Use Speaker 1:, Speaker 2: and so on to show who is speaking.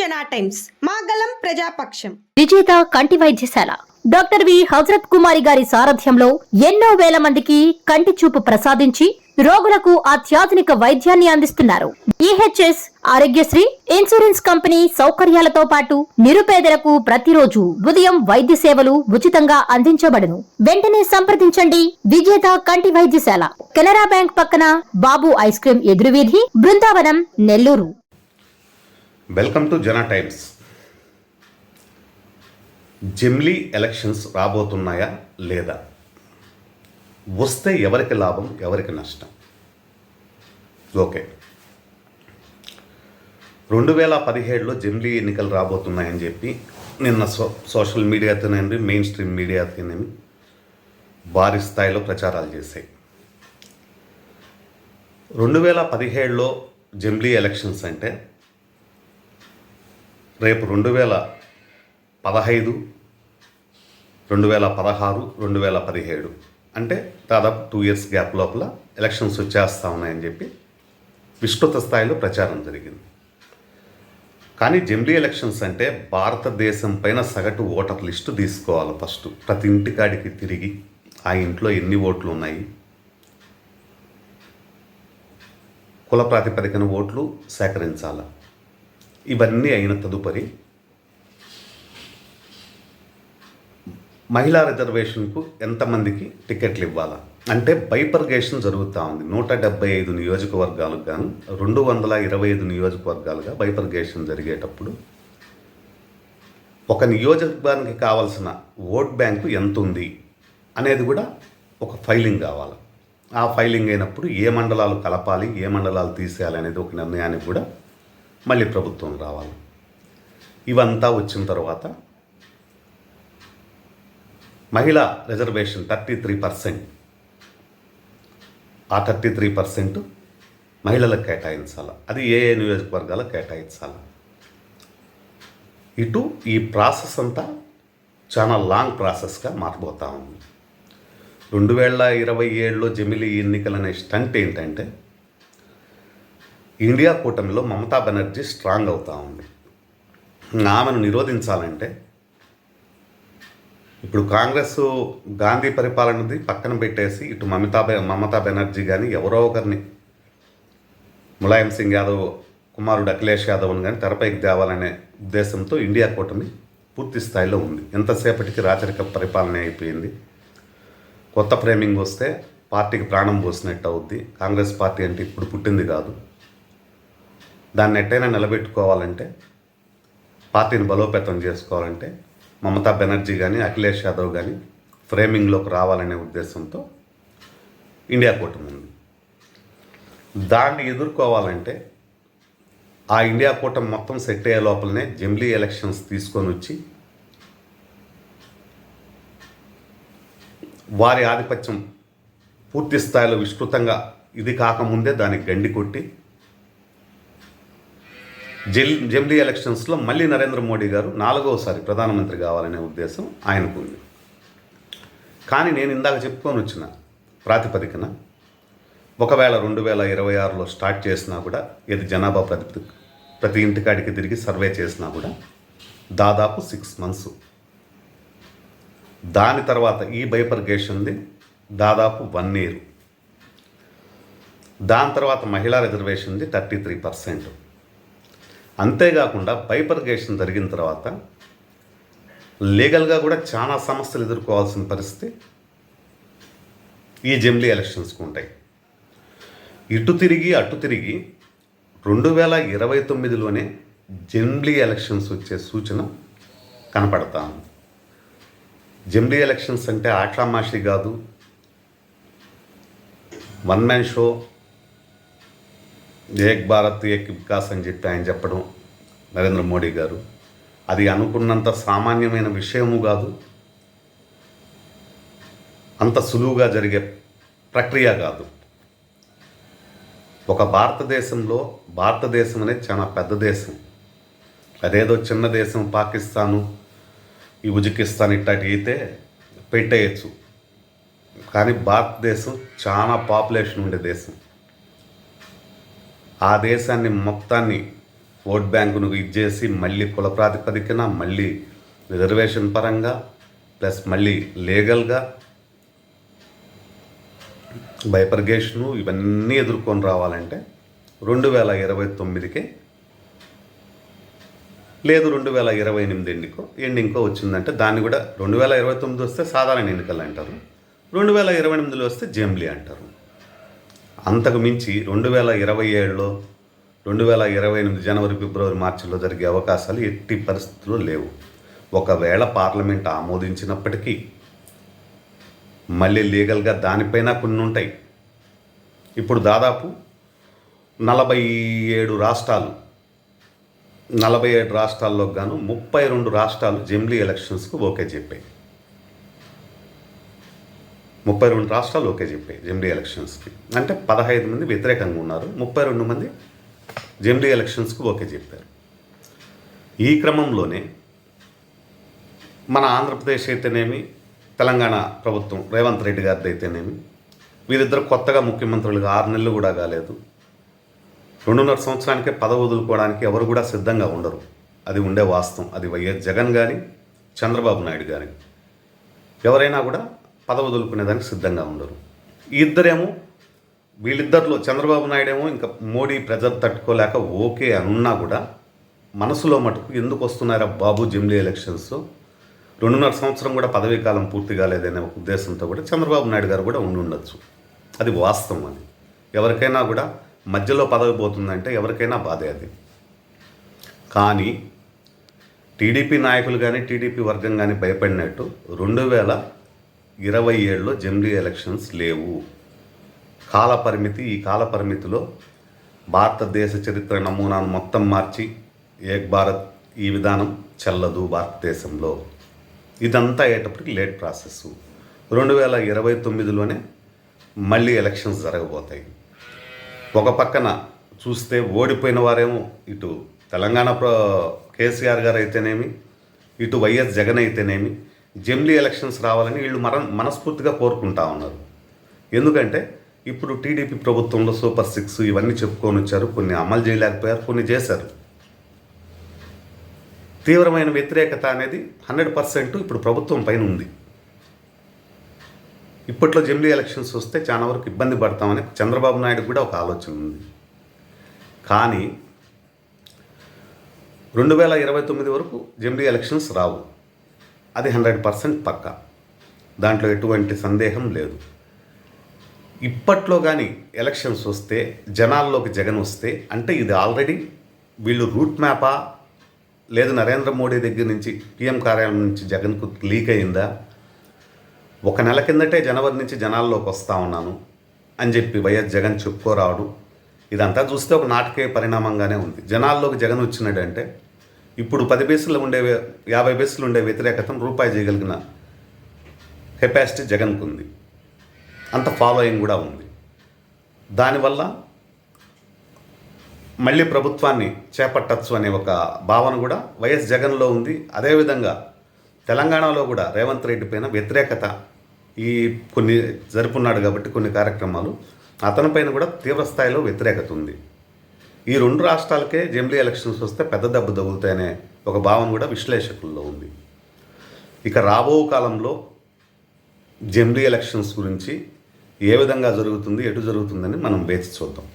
Speaker 1: జనా టైమ్స్ మాగలం ప్రజాపక్షం.
Speaker 2: విజేత కంటి వైద్యశాల డాక్టర్ వి హజరత్ కుమారి గారి సారథ్యంలో ఎన్నో వేల మందికి కంటి చూపు ప్రసాదించి రోగులకు అత్యాధునిక వైద్యాన్ని అందిస్తున్నారు. ఈహెచ్ఎస్ ఆరోగ్యశ్రీ ఇన్సూరెన్స్ కంపెనీ సౌకర్యాలతో పాటు నిరుపేదలకు ప్రతిరోజు ఉదయం వైద్య సేవలు ఉచితంగా అందించబడును. వెంటనే సంప్రదించండి. విజేత కంటి వైద్యశాల, కెనరా బ్యాంక్ పక్కన, బాబు ఐస్ క్రీమ్ ఎదురువీధి, Brindavanam, Nellore.
Speaker 3: Welcome to Jana Times. జమిలీ ఎలక్షన్స్ రాబోతున్నాయా లేదా? వస్తే ఎవరికి లాభం, ఎవరికి నష్టం? ఓకే, 2017లో జమిలీ ఎన్నికలు రాబోతున్నాయని చెప్పి నిన్న సోషల్ మీడియాతోనేమి మెయిన్ స్ట్రీమ్ మీడియాతోనేమి భారీ స్థాయిలో ప్రచారాలు చేశాయి. 2017లో జమిలీ ఎలక్షన్స్ అంటే రేపు 2015, 2016, 2017 అంటే దాదాపు 2 years గ్యాప్ లోపల ఎలక్షన్స్ వచ్చేస్తూ ఉన్నాయని చెప్పి విస్తృత స్థాయిలో ప్రచారం జరిగింది. కానీ జమిలీ ఎలక్షన్స్ అంటే భారతదేశం పైన సగటు ఓటర్ లిస్టు తీసుకోవాలి. ఫస్ట్ ప్రతి ఇంటికాడికి తిరిగి ఆ ఇంట్లో ఎన్ని ఓట్లు ఉన్నాయి, కుల ప్రాతిపదికన ఓట్లు సేకరించాలి. ఇవన్నీ అయిన తదుపరి మహిళా రిజర్వేషన్కు ఎంతమందికి టికెట్లు ఇవ్వాలా అంటే బైపర్గేషన్ జరుగుతూ ఉంది. 175 నియోజకవర్గాలకు గాను 225 నియోజకవర్గాలుగా బైపర్గేషన్ జరిగేటప్పుడు ఒక నియోజకవర్గానికి కావాల్సిన ఓట్ బ్యాంకు ఎంత ఉంది అనేది కూడా ఒక ఫైలింగ్ కావాలి. ఆ ఫైలింగ్ అయినప్పుడు ఏ మండలాలు కలపాలి, ఏ మండలాలు తీసేయాలి అనేది ఒక నిర్ణయానికి కూడా మళ్ళీ ప్రభుత్వం రావాలి. ఇవంతా వచ్చిన తర్వాత మహిళా రిజర్వేషన్ 33%, ఆ 33% మహిళలకు కేటాయించాలి. అది ఏ ఏ నియోజకవర్గాలకు కేటాయించాలి. ఇటు ఈ ప్రాసెస్ అంతా చాలా లాంగ్ ప్రాసెస్గా మారబోతూ ఉంది. 2027లో జమిలీ ఎన్నికలనే స్టంట్ ఏంటంటే ఇండియా కూటమిలో మమతా బెనర్జీ స్ట్రాంగ్ అవుతూ ఉంది. ఆమెను నిరోధించాలంటే ఇప్పుడు కాంగ్రెస్ గాంధీ పరిపాలనది పక్కన పెట్టేసి ఇటు మమతా బెనర్జీ కానీ ఎవరో ఒకరిని, ములాయం సింగ్ యాదవ్ కుమారుడు అఖిలేష్ యాదవ్ని కానీ తెరపైకి తేవాలనే ఉద్దేశంతో ఇండియా కూటమి పూర్తి స్థాయిలో ఉంది. ఎంతసేపటికి రాచరిక పరిపాలన అయిపోయింది. కొత్త ఫ్రేమింగ్ వస్తే పార్టీకి ప్రాణం పోసినట్టు అవుద్ది. కాంగ్రెస్ పార్టీ అంటే ఇప్పుడు పుట్టింది కాదు. దాన్ని ఎట్టయినా నిలబెట్టుకోవాలంటే, పార్టీని బలోపేతం చేసుకోవాలంటే మమతా బెనర్జీ కానీ అఖిలేష్ యాదవ్ కానీ ఫ్రేమింగ్లోకి రావాలనే ఉద్దేశంతో ఇండియా కూటమి ఉంది. దాన్ని ఎదుర్కోవాలంటే ఆ ఇండియా కూటమి మొత్తం సెట్ అయ్యే లోపలనే జమిలీ ఎలక్షన్స్ తీసుకొని వచ్చి వారి ఆధిపత్యం పూర్తి స్థాయిలో విస్తృతంగా ఇది కాకముందే దానికి గండి కొట్టి జమిలీ ఎలక్షన్స్లో మళ్ళీ నరేంద్ర మోడీ గారు 4వసారి ప్రధానమంత్రి కావాలనే ఉద్దేశం ఆయనకు ఉంది. కానీ నేను ఇందాక చెప్పుకొని వచ్చిన ప్రాతిపదికన ఒకవేళ 2026లో స్టార్ట్ చేసినా కూడా, ఇది జనాభా ప్రతి ఇంటికాడికి తిరిగి సర్వే చేసినా కూడా దాదాపు 6 months. దాని తర్వాత ఈ బైపర్గేషన్ది దాదాపు 1 year. దాని తర్వాత మహిళా రిజర్వేషన్ది 33%. అంతేకాకుండా బైపర్గేషన్ జరిగిన తర్వాత లీగల్గా కూడా చాలా సమస్యలు ఎదుర్కోవాల్సిన పరిస్థితి ఈ జమిలీ ఎలక్షన్స్కి ఉంటాయి. ఇటు తిరిగి అటు తిరిగి 2029లోనే జమిలీ ఎలక్షన్స్ వచ్చే సూచన కనపడతా ఉంది. జమిలీ ఎలక్షన్స్ అంటే ఆషామాషి కాదు, వన్ మ్యాన్ షో, ఏక్ భారత్ ఏక్ వికాస్ అని చెప్పి ఆయన చెప్పడం నరేంద్ర మోడీ గారు, అది అనుకున్నంత సామాన్యమైన విషయము కాదు, అంత సులువుగా జరిగే ప్రక్రియ కాదు. ఒక భారతదేశం అనేది చాలా పెద్ద దేశం. అదేదో చిన్న దేశం పాకిస్తాను, ఈ ఉజ్బెకిస్తాన్ ఇట్లాంటి అయితే పెట్టేయచ్చు. కానీ భారతదేశం చాలా పాపులేషన్ ఉండే దేశం. ఆ దేశాన్ని మొత్తాన్ని ఓట్ బ్యాంకును ఇచ్చేసి మళ్ళీ కుల ప్రాతిపదికన మళ్ళీ రిజర్వేషన్ పరంగా ప్లస్ మళ్ళీ లీగల్గా బైపర్గేషను ఇవన్నీ ఎదుర్కొని రావాలంటే 2029కే లేదు 2028 ఎండింగ్కో వచ్చిందంటే దాన్ని కూడా 2029 వస్తే సాధారణ ఎన్నికలు అంటారు, 2028లో వస్తే జంబ్లీ అంటారు. అంతకు మించి 2027లో 2028 జనవరి ఫిబ్రవరి మార్చిలో జరిగే అవకాశాలు ఎట్టి పరిస్థితుల్లో లేవు. ఒకవేళ పార్లమెంట్ ఆమోదించినప్పటికీ మళ్ళీ లీగల్గా దానిపైన కొన్ని ఉంటాయి. ఇప్పుడు దాదాపు 47 రాష్ట్రాల్లో గాను 32 రాష్ట్రాలు జంబ్లీ ఎలక్షన్స్కు ఓకే చెప్పాయి. 32 రాష్ట్రాలు ఓకే చెప్పాయి జంబ్లీ ఎలక్షన్స్కి. అంటే 15 మంది వ్యతిరేకంగా ఉన్నారు, 32 మంది జంబ్లీ ఎలక్షన్స్కు ఓకే చెప్పారు. ఈ క్రమంలోనే మన ఆంధ్రప్రదేశ్ అయితేనేమి, తెలంగాణ ప్రభుత్వం రేవంత్ రెడ్డి గారిది అయితేనేమి, వీరిద్దరు కొత్తగా ముఖ్యమంత్రులుగా 6 నెలలు కూడా కాలేదు. 2.5 సంవత్సరానికే పదవి వదులుకోవడానికి ఎవరు కూడా సిద్ధంగా ఉండరు. అది ఉండే వాస్తవం. అది వైఎస్ జగన్ కానీ చంద్రబాబు నాయుడు కానీ ఎవరైనా కూడా పదవి వదులుకునేదానికి సిద్ధంగా ఉండరు. ఈ ఇద్దరేమో, వీళ్ళిద్దరిలో చంద్రబాబు నాయుడు ఏమో ఇంకా మోడీ ప్రెజర్ తట్టుకోలేక ఓకే అనున్నా కూడా మనసులో మటుకు ఎందుకు వస్తున్నారా బాబు జంబ్లీ ఎలక్షన్స్, 2.5 సంవత్సరం కూడా పదవీ కాలం పూర్తి కాలేదనే ఒక ఉద్దేశంతో కూడా చంద్రబాబు నాయుడు గారు కూడా ఉండొచ్చు. అది వాస్తవం. అది ఎవరికైనా కూడా మధ్యలో పదవి పోతుందంటే ఎవరికైనా బాధే అది. కానీ టీడీపీ నాయకులు కానీ టీడీపీ వర్గం కానీ భయపడినట్టు 2027లో జంబ్లీ ఎలక్షన్స్ లేవు. కాలపరిమితి, ఈ కాలపరిమితిలో భారతదేశ చరిత్ర నమూనాను మొత్తం మార్చి ఏక్ భారత్ ఈ విధానం చెల్లదు భారతదేశంలో. ఇదంతా అయ్యేటప్పటికి లేట్ ప్రాసెస్. 2029లోనే మళ్ళీ ఎలక్షన్స్ జరగబోతాయి. ఒక పక్కన చూస్తే ఓడిపోయిన వారేమో ఇటు తెలంగాణ కేసీఆర్ గారు అయితేనేమి, ఇటు వైఎస్ జగన్ అయితేనేమి జంబ్లీ ఎలక్షన్స్ రావాలని వీళ్ళు మనస్ఫూర్తిగా కోరుకుంటా ఉన్నారు. ఎందుకంటే ఇప్పుడు టీడీపీ ప్రభుత్వంలో సూపర్ 6 ఇవన్నీ చెప్పుకొని వచ్చారు, కొన్ని అమలు చేయలేకపోయారు, కొన్ని చేశారు. తీవ్రమైన వ్యతిరేకత అనేది 100% ఇప్పుడు ప్రభుత్వం పైన ఉంది. ఇప్పట్లో జంబ్లీ ఎలక్షన్స్ వస్తే చాలా వరకు ఇబ్బంది పడతామని చంద్రబాబు నాయుడు కూడా ఒక ఆలోచన ఉంది. కానీ 2029 వరకు జంబ్లీ ఎలక్షన్స్ రావు, అది 100% పక్కా, దాంట్లో ఎటువంటి సందేహం లేదు. ఇప్పట్లో కానీ ఎలక్షన్స్ వస్తే జనాల్లోకి జగన్ వస్తే అంటే ఇది ఆల్రెడీ వీళ్ళు రూట్ మ్యాపా, లేదు నరేంద్ర మోడీ దగ్గర నుంచి పిఎం కార్యాలయం నుంచి జగన్కు లీక్ అయిందా, 1 నెల కిందటే జనవరి నుంచి జనాల్లోకి వస్తూ ఉన్నాను అని చెప్పి వైఎస్ జగన్ చెప్పుకోరావడం, ఇదంతా చూస్తే ఒక నాటకీయ పరిణామంగానే ఉంది. జనాల్లోకి జగన్ వచ్చినాడంటే ఇప్పుడు 10 పైసలు ఉండే 50 పైసలు ఉండే వ్యతిరేకతను రూపాయి చేయగలిగిన కెపాసిటీ జగన్కు ఉంది, అంత ఫాలోయింగ్ కూడా ఉంది. దానివల్ల మళ్ళీ ప్రభుత్వాన్ని చేపట్టచ్చు అనే ఒక భావన కూడా వైఎస్ జగన్లో ఉంది. అదేవిధంగా తెలంగాణలో కూడా రేవంత్ రెడ్డి పైన వ్యతిరేకత ఈ కొన్ని జరుపున్నాడు కాబట్టి కొన్ని కార్యక్రమాలు అతనిపైన కూడా తీవ్ర స్థాయిలో వ్యతిరేకత ఉంది. ఈ 2 రాష్ట్రాలకే జంబ్లీ ఎలక్షన్స్ వస్తే పెద్ద దెబ్బ తగులుతాయనే ఒక భావన కూడా విశ్లేషకుల్లో ఉంది. ఇక రాబో కాలంలో జంబ్లీ ఎలక్షన్స్ గురించి ఏ విధంగా జరుగుతుంది, ఎటు జరుగుతుందని మనం వేచి చూద్దాం.